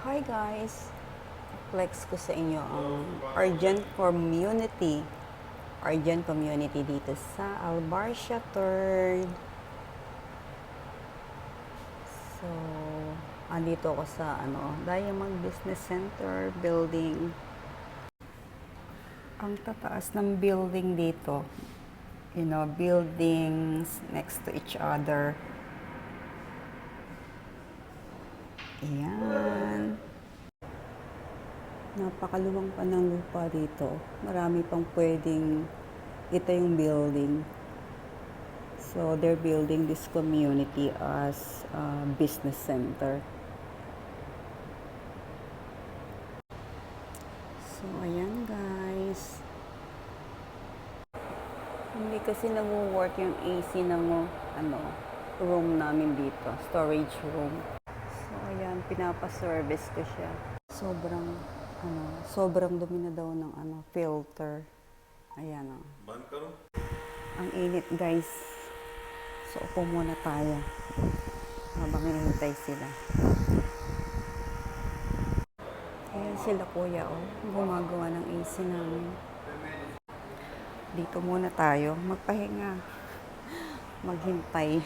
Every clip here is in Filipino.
Hi guys! Flex ko sa inyo ang Argent Community. Argent Community dito sa Albarcia 3rd. So, andito ako sa Diamond Business Center building. Ang tataas ng building dito. Buildings next to each other. Ayan. Napakaluwang pa ng lupa dito. Marami pang pwedeng itayong building. So, they're building this community as a business center. So, ayan guys. Hindi kasi nag-work yung AC ng room namin dito. Storage room. So, ayan. Pinapa-service ko siya. Sobrang dumi na daw ng filter. Ayan o. Ang init guys. So, upo muna tayo. Habang hinihintay sila. Ayan sila kuya o. Gumagawa ng AC namin. Dito muna tayo. Magpahinga. Maghintay.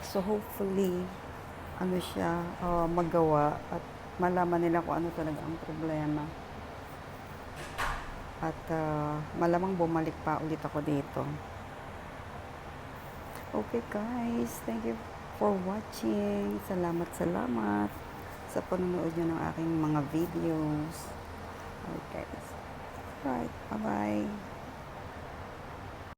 So, hopefully, magawa at malaman nila kung ano talaga ang problema. At malamang bumalik pa ulit ako dito. Okay guys, thank you for watching. Salamat sa panonood nyo ng aking mga videos. Okay. Right, bye-bye.